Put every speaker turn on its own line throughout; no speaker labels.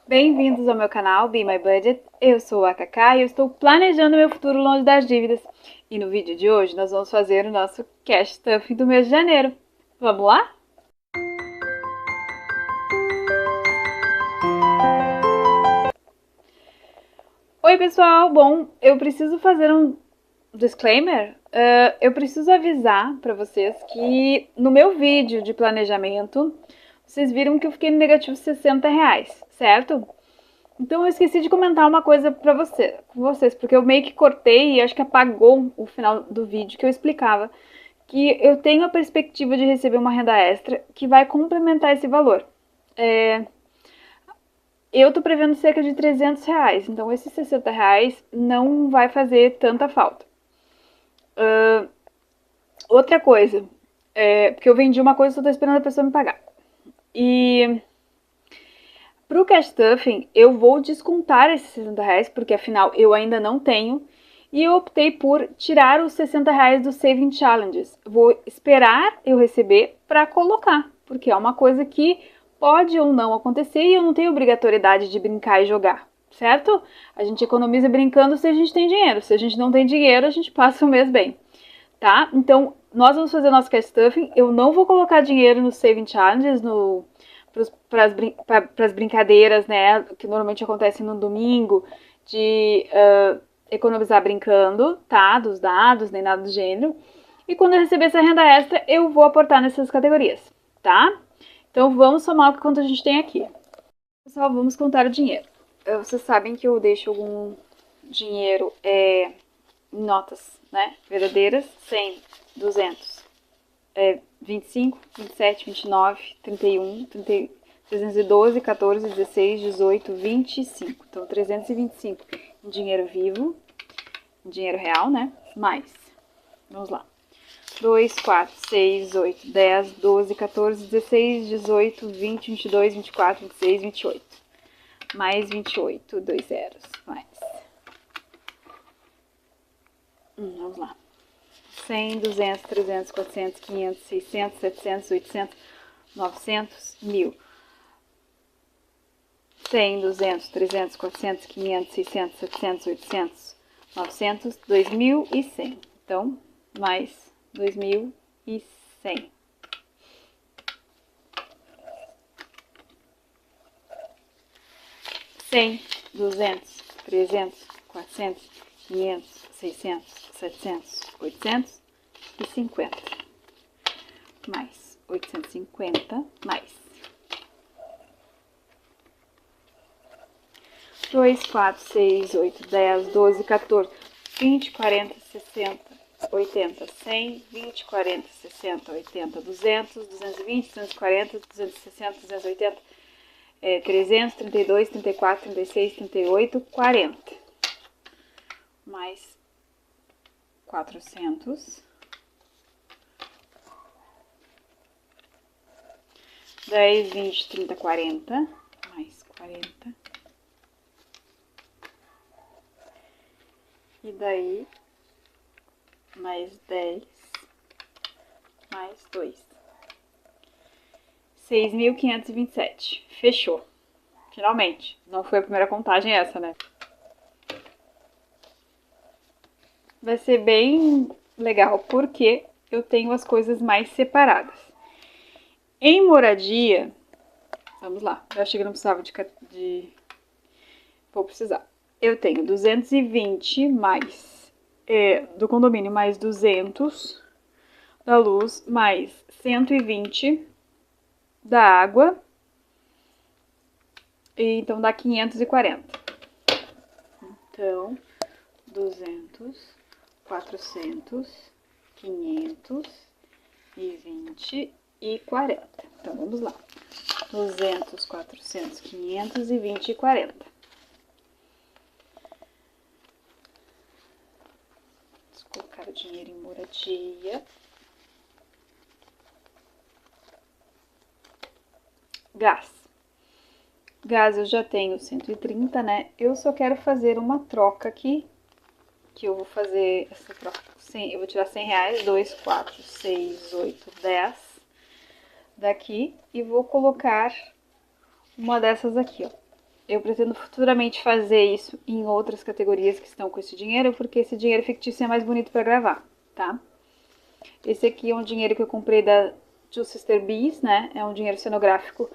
Bem-vindos ao meu canal Be My Budget. Eu sou a Cacá e eu estou planejando meu futuro longe das dívidas. E no vídeo de hoje nós vamos fazer o nosso cash stuffing do mês de janeiro. Vamos lá? Oi pessoal, bom, eu preciso fazer um disclaimer. Eu preciso avisar para vocês que no meu vídeo de planejamento vocês viram que eu fiquei no negativo R$60, certo? Então eu esqueci de comentar uma coisa pra com vocês, porque eu meio que cortei e acho que apagou o final do vídeo que eu explicava que eu tenho a perspectiva de receber uma renda extra que vai complementar esse valor. Eu tô prevendo cerca de R$300, então esses R$60 não vai fazer tanta falta. Outra coisa, porque eu vendi uma coisa e só tô esperando a pessoa me pagar. E pro cash stuffing, eu vou descontar esses R$60, porque afinal eu ainda não tenho. E eu optei por tirar os R$60 dos Saving Challenges. Vou esperar eu receber para colocar, porque é uma coisa que pode ou não acontecer e eu não tenho obrigatoriedade de brincar e jogar, certo? A gente economiza brincando se a gente tem dinheiro. Se a gente não tem dinheiro, a gente passa o mês bem, tá? Então, nós vamos fazer nosso cash stuffing. Eu não vou colocar dinheiro nos Saving Challenges, para as brincadeiras, né, que normalmente acontecem no domingo, de economizar brincando, tá, dos dados, nem nada do gênero. E quando eu receber essa renda extra, eu vou aportar nessas categorias, tá? Então vamos somar o quanto a gente tem aqui. Pessoal, vamos contar o dinheiro. Vocês sabem que eu deixo algum dinheiro em notas, né, verdadeiras, 100, 200, 25, 27, 29, 31, 30, 312, 14, 16, 18, 25. Então, 325 em dinheiro vivo, em dinheiro real, né? Mais. Vamos lá. 2, 4, 6, 8, 10, 12, 14, 16, 18, 20, 22, 24, 26, 28. Mais 28, 2 zeros. Mais. Vamos lá. 100, 200, 300, 400, 500, 600, 700, 800, 900, 1000. 100, 200, 300, 400, 500, 600, 700, 800, 900, 2.100. Então, mais 2.100. 100, 200, 300, 400, 500, 600, 700, 850. Mais 850, mais 2, 4, 6, 8, 10, 12, 14, 20, 40, 60, 80, 100, 20, 40, 60, 80, 200, 220, 240, 260, 280, 300, 32, 34, 36, 38, 40. Mais 400. 10, 20, 30, 40. Mais 40. E daí, mais 10, mais 2. 6.527. Fechou. Finalmente. Não foi a primeira contagem essa, né? Vai ser bem legal, porque eu tenho as coisas mais separadas. Em moradia, vamos lá. Eu achei que não precisava Vou precisar. Eu tenho 220 mais do condomínio, mais 200 da luz, mais 120 da água. E então dá 540. Então, 200, 400, 520 e 40. Então, vamos lá. 200, 400, 520 e 40. Colocar o dinheiro em moradia. Gás. Gás eu já tenho 130, né? Eu só quero fazer uma troca aqui. Que eu vou fazer essa troca. Eu vou tirar R$100. 2, 4, 6, 8, 10. Daqui. E vou colocar uma dessas aqui, ó. Eu pretendo futuramente fazer isso em outras categorias que estão com esse dinheiro, porque esse dinheiro fictício é mais bonito para gravar, tá? Esse aqui é um dinheiro que eu comprei da Two Sister Bees, né? É um dinheiro cenográfico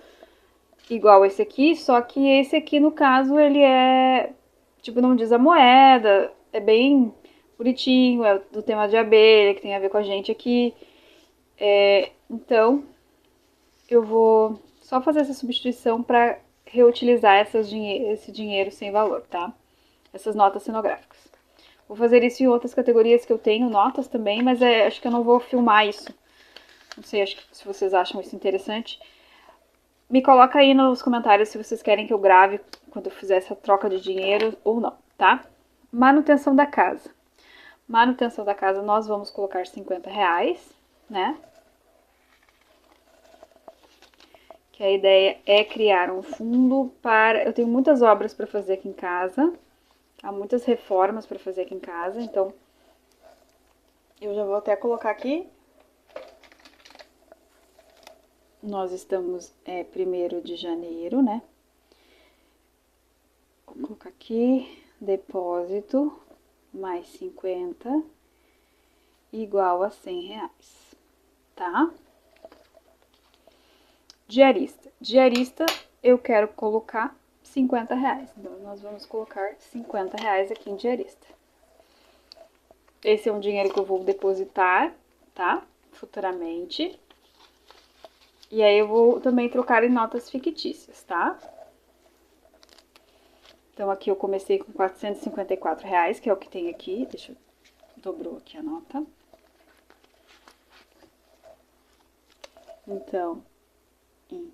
igual esse aqui, só que esse aqui, no caso, ele é... Tipo, não diz a moeda, é bem bonitinho, é do tema de abelha, que tem a ver com a gente aqui. Então, eu vou só fazer essa substituição para reutilizar esse dinheiro sem valor, tá? Essas notas cenográficas. Vou fazer isso em outras categorias que eu tenho, notas também, mas acho que eu não vou filmar isso. Não sei, acho que se vocês acham isso interessante. Me coloca aí nos comentários se vocês querem que eu grave quando eu fizer essa troca de dinheiro ou não, tá? Manutenção da casa. Manutenção da casa nós vamos colocar R$50, né? Que a ideia é criar um fundo para... Eu tenho muitas obras para fazer aqui em casa, há muitas reformas para fazer aqui em casa, então eu já vou até colocar aqui. Nós estamos 1º de janeiro, né? Vou colocar aqui, depósito, mais 50, igual a R$100, tá? Diarista. Diarista, eu quero colocar R$50. Então, nós vamos colocar R$50 aqui em diarista. Esse é um dinheiro que eu vou depositar, tá? Futuramente. E aí, eu vou também trocar em notas fictícias, tá? Então, aqui eu comecei com R$454, que é o que tem aqui. Deixa eu... Dobrou aqui a nota. Então, em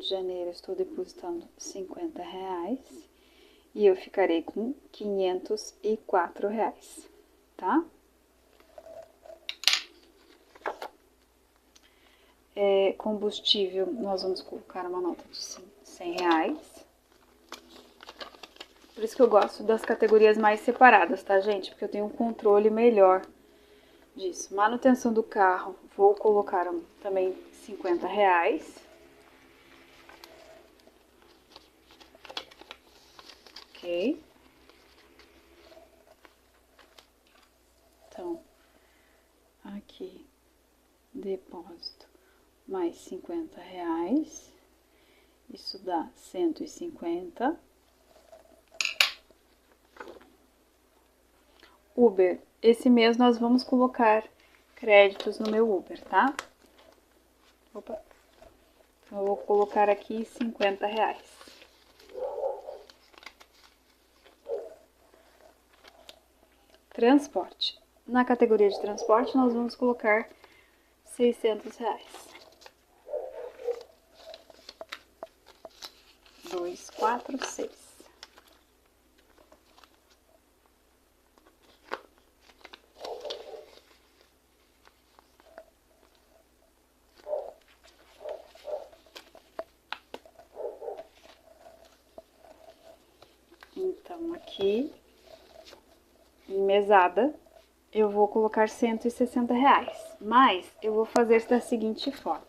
janeiro, estou depositando R$50 e eu ficarei com R$504, tá? Combustível, nós vamos colocar uma nota de R$100. Por isso que eu gosto das categorias mais separadas, tá, gente? Porque eu tenho um controle melhor disso. Manutenção do carro, vou colocar também R$50. Ok. Então, aqui, depósito, mais R$50. Isso dá 150. Uber. Esse mês nós vamos colocar créditos no meu Uber, tá? Opa. Então, eu vou colocar aqui R$50. Transporte. Na categoria de transporte, nós vamos colocar R$600. 2, 4, 6. Então, aqui, em mesada, eu vou colocar R$160. Mas, eu vou fazer da seguinte forma.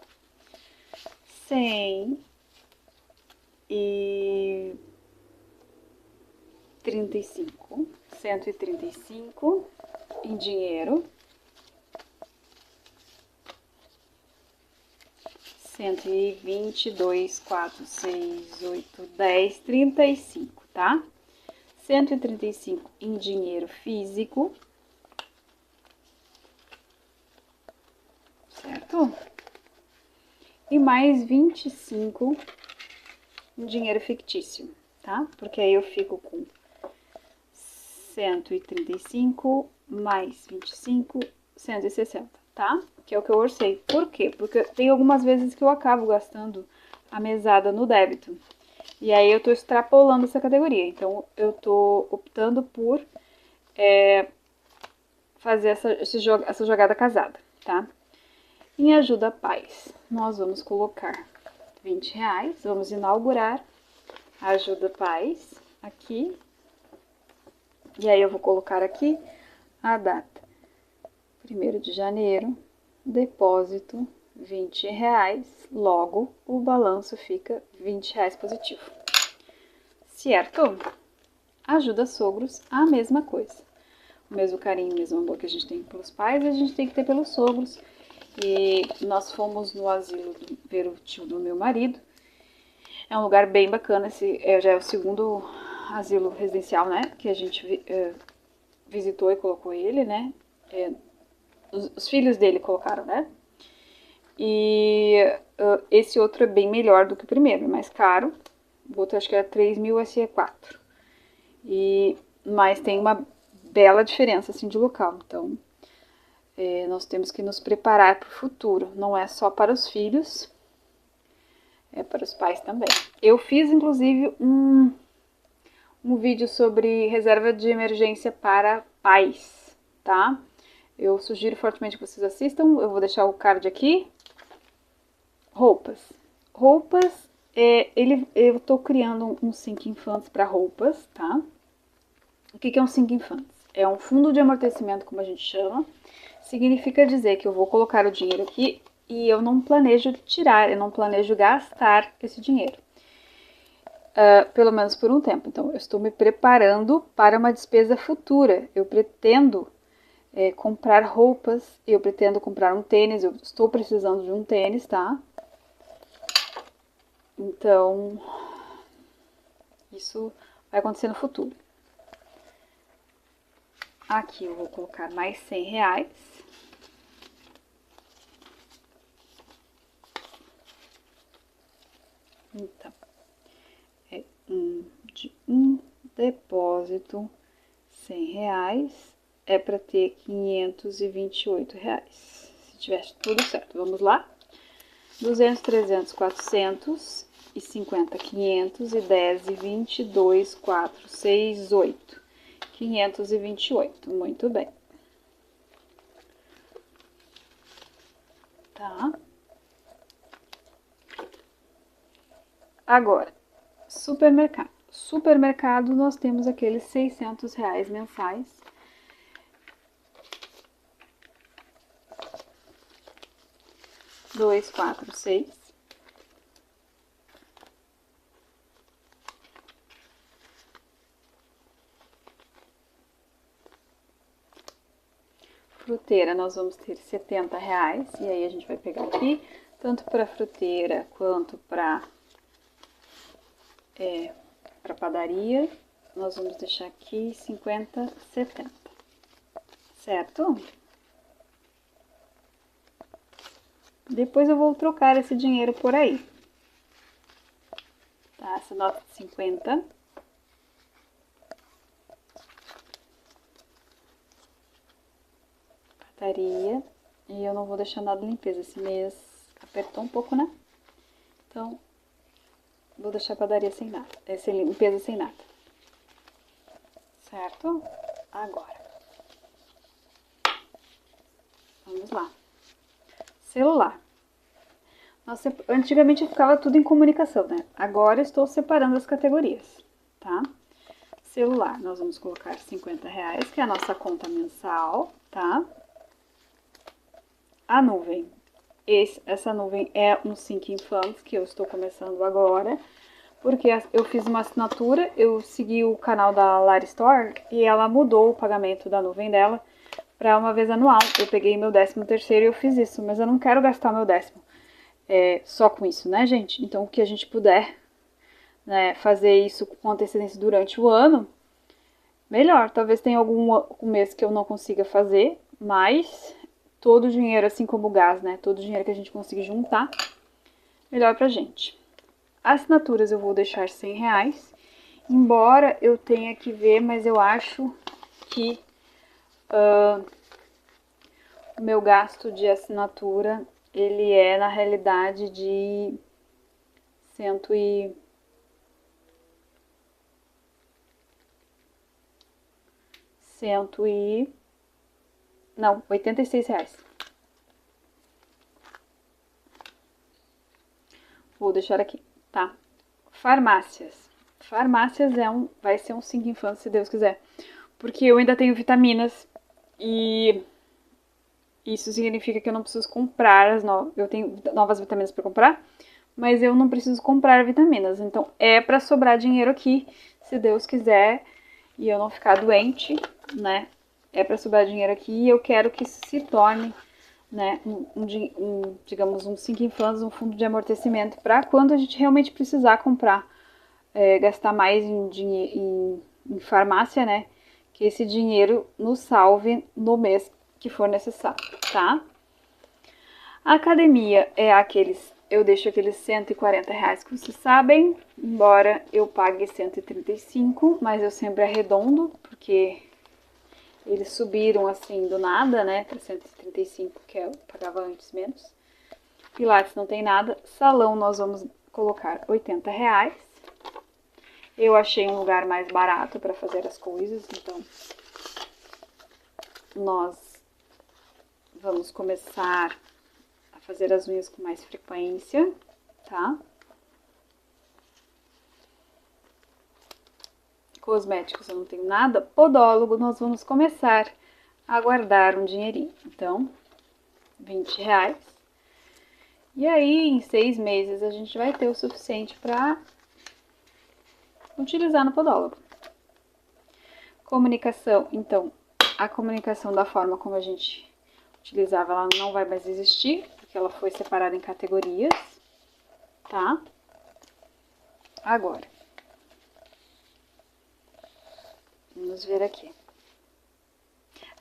135 em dinheiro. 120, 2, 4, 6, 8, 10, 35, tá? 135 em dinheiro físico, certo? E mais 25 em dinheiro fictício, tá? Porque aí eu fico com 135 mais 25, 160, tá? Que é o que eu orcei. Por quê? Porque tem algumas vezes que eu acabo gastando a mesada no débito. E aí eu tô extrapolando essa categoria. Então, eu tô optando por fazer essa jogada casada, tá? Em ajuda pais, nós vamos colocar R$20. Vamos inaugurar a ajuda pais aqui. E aí eu vou colocar aqui a data. 1º de janeiro, depósito R$20. Logo, o balanço fica R$20 positivo. certo? Ajuda sogros, a mesma coisa. O mesmo carinho, o mesmo amor que a gente tem pelos pais, a gente tem que ter pelos sogros. E nós fomos no asilo ver o tio do meu marido. É um lugar bem bacana, já é o segundo asilo residencial, né, que a gente visitou e colocou ele, né, os filhos dele colocaram, né, e esse outro é bem melhor do que o primeiro, é mais caro, o outro acho que era 3 mil, esse é 4, mas tem uma bela diferença, assim, de local, então nós temos que nos preparar para o futuro, não é só para os filhos, é para os pais também. Eu fiz, inclusive, um vídeo sobre reserva de emergência para pais, tá? Eu sugiro fortemente que vocês assistam, eu vou deixar o card aqui. Roupas. Roupas, eu tô criando um Cinco Infantes para roupas, tá? O que é um Cinco Infantes? É um fundo de amortecimento, como a gente chama. Significa dizer que eu vou colocar o dinheiro aqui e eu não planejo tirar, eu não planejo gastar esse dinheiro. Pelo menos por um tempo. Então, eu estou me preparando para uma despesa futura. Eu pretendo comprar roupas, eu pretendo comprar um tênis, eu estou precisando de um tênis, tá? Então, isso vai acontecer no futuro. Aqui eu vou colocar mais R$100. Então, de um depósito R$100 é para ter R$528. Se tiver tudo certo, vamos lá. 200, 300, 400 e 50, 500 e 10 e 20, 2, 4, 6, 8. 528, muito bem. Tá? Agora, supermercado. Supermercado, nós temos aqueles R$600 mensais. Dois, quatro, seis. Fruteira, nós vamos ter R$70. E aí a gente vai pegar aqui, tanto para fruteira quanto para padaria. Nós vamos deixar aqui 50, 70. Certo? Depois eu vou trocar esse dinheiro por aí. Tá? Essa nota de 50. Padaria. E eu não vou deixar nada de limpeza. Esse mês apertou um pouco, né? Então, vou deixar a padaria sem nada. Limpeza sem nada. Certo? Agora. Vamos lá. Celular. Nossa, antigamente eu ficava tudo em comunicação, né? Agora eu estou separando as categorias, tá? Celular, nós vamos colocar R$50, que é a nossa conta mensal, tá? A nuvem. Essa nuvem é um Cinco Infantes, que eu estou começando agora, porque eu fiz uma assinatura, eu segui o canal da Lara Store e ela mudou o pagamento da nuvem dela para uma vez anual. Eu peguei meu 13º e eu fiz isso, mas eu não quero gastar meu 10º só com isso, né, gente? Então, o que a gente puder, né, fazer isso com antecedência durante o ano, melhor. Talvez tenha algum mês que eu não consiga fazer, mas todo o dinheiro, assim como o gás, né, todo o dinheiro que a gente conseguir juntar, melhor pra gente. Assinaturas eu vou deixar R$100, embora eu tenha que ver, mas eu acho que o meu gasto de assinatura, ele é na realidade de R$86. Vou deixar aqui, tá? Farmácias. Farmácias vai ser um Cinco Infantes, se Deus quiser. Porque eu ainda tenho vitaminas e isso significa que eu não preciso comprar eu tenho novas vitaminas para comprar, mas eu não preciso comprar vitaminas. Então, é para sobrar dinheiro aqui. se Deus quiser e eu não ficar doente, né? É para sobrar dinheiro aqui e eu quero que isso se torne, né, digamos, um Sinking Funds, um fundo de amortecimento para quando a gente realmente precisar comprar, gastar mais em farmácia, né? Que esse dinheiro nos salve no mês que for necessário, tá? A academia é eu deixo aqueles R$ 140 que vocês sabem, embora eu pague 135, mas eu sempre arredondo, porque eles subiram assim do nada, né, para 135, que eu pagava antes menos. Pilates não tem nada, salão nós vamos colocar R$ 80. Eu achei um lugar mais barato para fazer as coisas, então nós vamos começar a fazer as unhas com mais frequência, tá? Cosméticos eu não tenho nada. Podólogo nós vamos começar a guardar um dinheirinho. Então, R$ 20. E aí, em 6 meses, a gente vai ter o suficiente para utilizar no podólogo. Comunicação, então, a comunicação da forma como a gente utilizava, ela não vai mais existir, porque ela foi separada em categorias, tá? Agora, vamos ver aqui.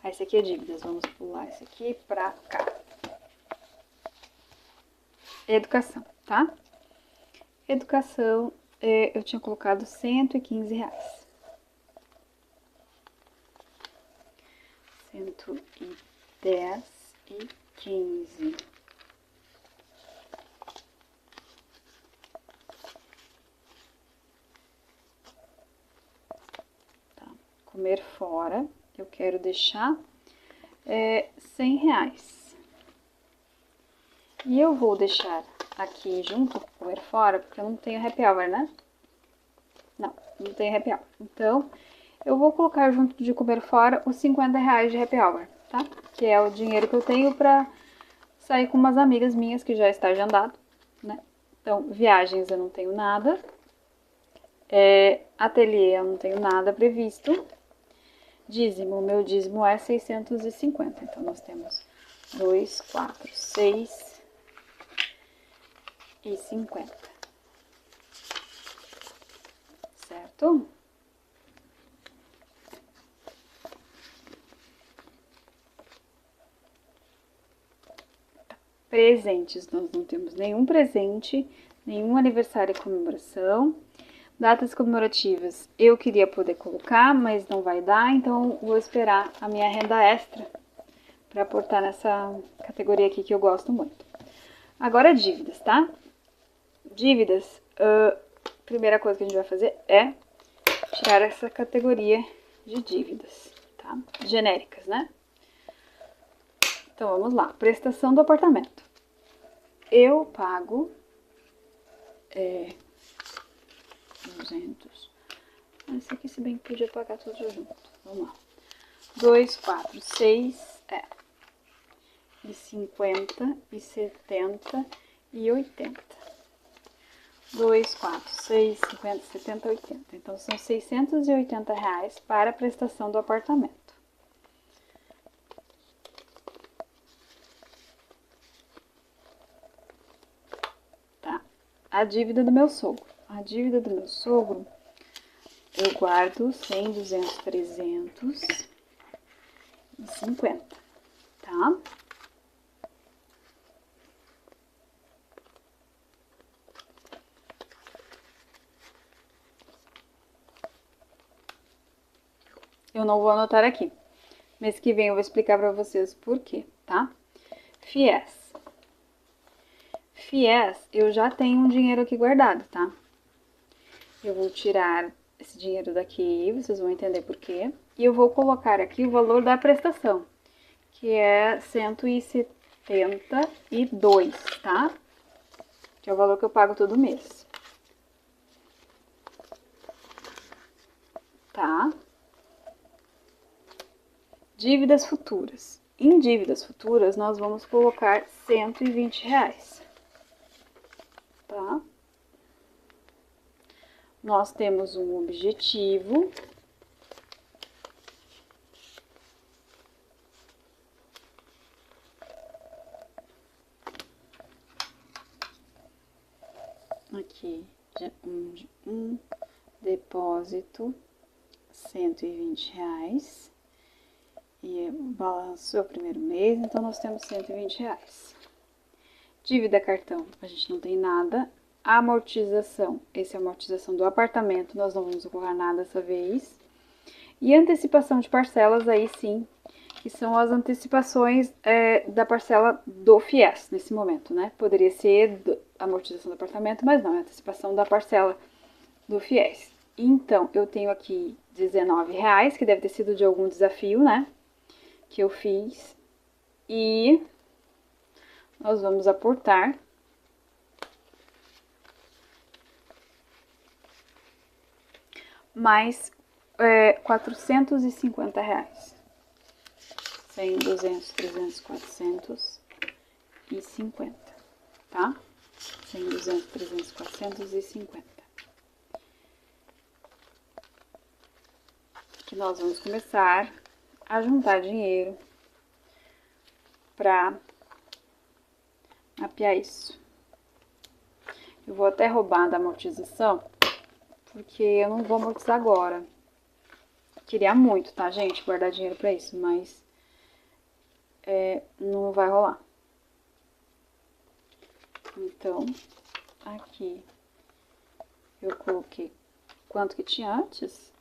Esse aqui é dívidas, vamos pular esse aqui pra cá. Educação, tá? Educação, eu tinha colocado R$ 115. 110 e 15. Tá. Comer fora, eu quero deixar R$ 100. E eu vou deixar aqui junto com comer fora, porque eu não tenho happy hour, né? Não tenho happy hour. Então, eu vou colocar junto de comer fora os R$ 50 de happy hour, tá? Que é o dinheiro que eu tenho pra sair com umas amigas minhas que já está agendado, né? Então, viagens eu não tenho nada. Ateliê eu não tenho nada previsto. Dízimo, meu dízimo é 650. Então, nós temos 2, 4, 6 e 50. Certo? Presentes, nós não temos nenhum presente, nenhum aniversário e comemoração. Datas comemorativas eu queria poder colocar, mas não vai dar, então vou esperar a minha renda extra para aportar nessa categoria aqui que eu gosto muito. Agora dívidas, tá? Dívidas, primeira coisa que a gente vai fazer é tirar essa categoria de dívidas, tá? Genéricas, né? Então vamos lá, prestação do apartamento. Eu pago 200. Esse aqui, se bem que podia pagar tudo junto. Vamos lá. 2, 4, 6, e 50, e 70, e 80. 2, 4, 6, 50, 70, 80. Então, são R$ 680 para a prestação do apartamento. Tá? A dívida do meu sogro. A dívida do meu sogro, eu guardo 100, 200, 300 e 50, tá? Eu não vou anotar aqui. Mês que vem eu vou explicar pra vocês por quê, tá? FIES. FIES, eu já tenho um dinheiro aqui guardado, tá? Eu vou tirar esse dinheiro daqui, vocês vão entender por quê. E eu vou colocar aqui o valor da prestação, que é 172, tá? Que é o valor que eu pago todo mês. Tá? Dívidas futuras. Em dívidas futuras, nós vamos colocar R$ 120, tá? nós temos um objetivo. Aqui, um depósito, R$120. E o balanço é o primeiro mês, então nós temos R$120. Dívida cartão, a gente não tem nada. Amortização, esse é a amortização do apartamento, nós não vamos colocar nada dessa vez. E antecipação de parcelas, aí sim, que são as antecipações da parcela do FIES, nesse momento, né? Poderia ser amortização do apartamento, mas não, é antecipação da parcela do FIES. Então, eu tenho aqui R$19, que deve ter sido de algum desafio, né? Que eu fiz. E nós vamos aportar mais R$450. 100, 200, 300, 450, tá? 100, 200, 300, 450. Que nós vamos começar a juntar dinheiro para mapear isso. Eu vou até roubar da amortização, porque eu não vou amortizar agora. Queria muito, tá, gente? Guardar dinheiro para isso, mas não vai rolar. Então, aqui eu coloquei quanto que tinha antes?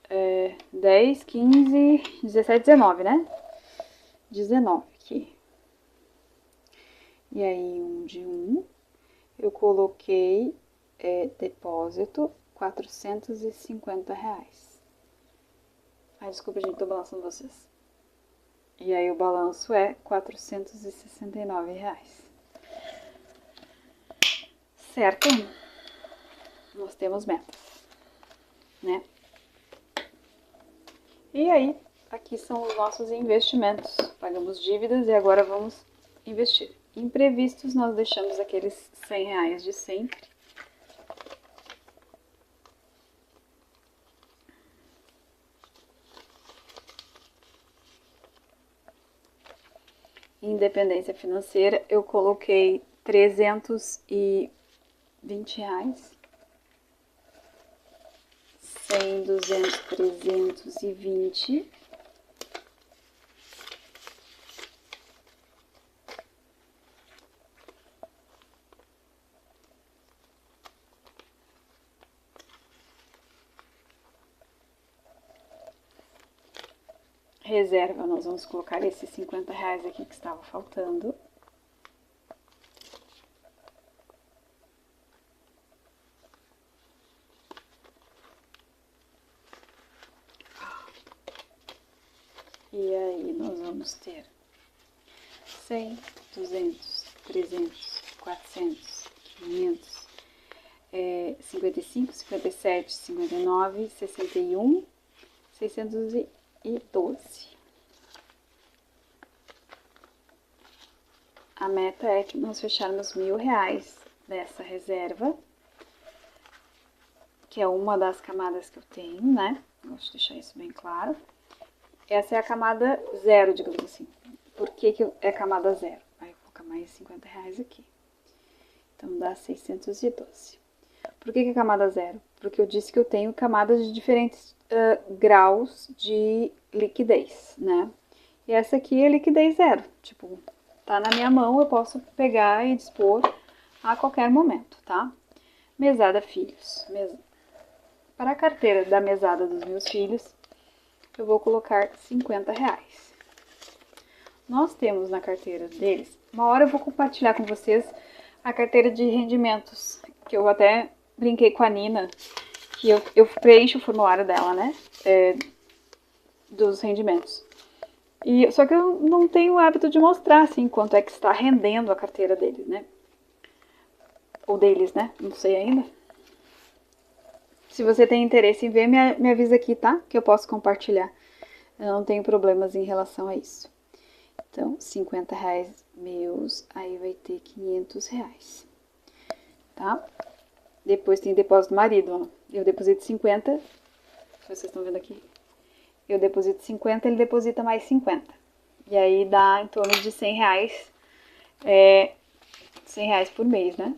10, 15, 17, 19, né? 19 aqui. E aí, eu coloquei depósito R$450. Ai, desculpa, gente, tô balançando vocês. E aí, o balanço é R$469. Certo? Nós temos metas, né? E aí, aqui são os nossos investimentos. Pagamos dívidas e agora vamos investir. Imprevistos, nós deixamos aqueles R$100 de sempre. Independência financeira, eu coloquei R$320. 100, 200, 320. Reserva, nós vamos colocar esses R$50 aqui que estava faltando. E aí, nós vamos ter 100, 200, 300, 400, 500, 55, 57, 59, 61, 612. A meta é que nós fecharmos R$1.000 dessa reserva, que é uma das camadas que eu tenho, né? Gosto de deixar isso bem claro. Essa é a camada zero, digamos assim. Por que é camada zero? Aí eu vou colocar mais R$50 aqui. Então dá 612. Por que é camada zero? Porque eu disse que eu tenho camadas de diferentes graus de liquidez, né? E essa aqui é liquidez zero. Tipo, tá na minha mão, eu posso pegar e dispor a qualquer momento, tá? Mesada filhos. Para a carteira da mesada dos meus filhos, eu vou colocar R$50. Nós temos na carteira deles, uma hora eu vou compartilhar com vocês a carteira de rendimentos, que eu até brinquei com a Nina, que eu preencho o formulário dela, né, dos rendimentos. Só que eu não tenho o hábito de mostrar, assim, quanto é que está rendendo a carteira deles, né, ou deles, né, não sei ainda. Se você tem interesse em ver, me avisa aqui, tá? Que eu posso compartilhar. Eu não tenho problemas em relação a isso. Então, R$50 meus, aí vai ter R$500, tá? Depois tem depósito do marido, ó. Eu deposito 50, se vocês estão vendo aqui. Eu deposito 50, ele deposita mais 50. E aí dá em torno de 100 reais, 100 reais por mês, né?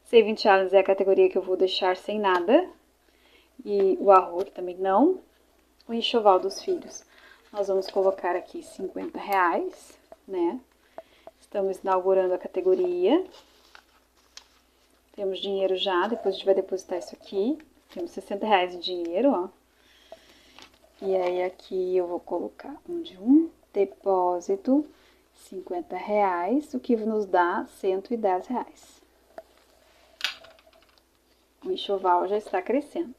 Saving Challenge é a categoria que eu vou deixar sem nada. E o arroz também não. O enxoval dos filhos, nós vamos colocar aqui 50 reais, né? Estamos inaugurando a categoria. Temos dinheiro já, depois a gente vai depositar isso aqui. Temos 60 reais de dinheiro, ó. E aí aqui eu vou colocar um depósito, 50 reais, o que nos dá 110 reais. O enxoval já está crescendo.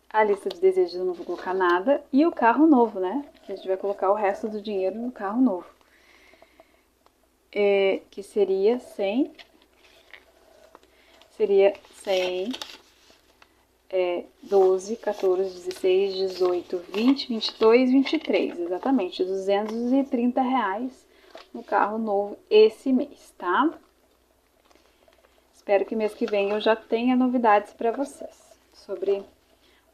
A lista de desejos eu não vou colocar nada. E o carro novo, né? Que a gente vai colocar o resto do dinheiro no carro novo. Que seria 100. Seria 100, 12, 14, 16, 18, 20, 22, 23. Exatamente, 230 reais no carro novo esse mês, tá? Espero que mês que vem eu já tenha novidades para vocês sobre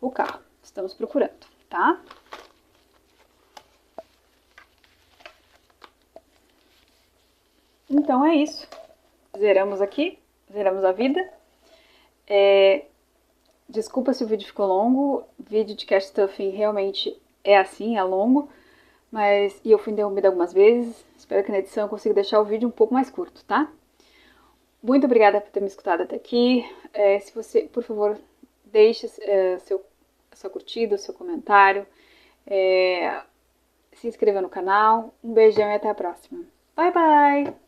o carro. Estamos procurando, tá? Então é isso. Zeramos aqui, zeramos a vida. Desculpa se o vídeo ficou longo. O vídeo de cash stuffing realmente é assim, é longo. E eu fui interrompida algumas vezes. Espero que na edição eu consiga deixar o vídeo um pouco mais curto, tá? Muito obrigada por ter me escutado até aqui. Se você, por favor, deixe sua curtida, o seu comentário. Se inscreva no canal. Um beijão e até a próxima. Bye, bye!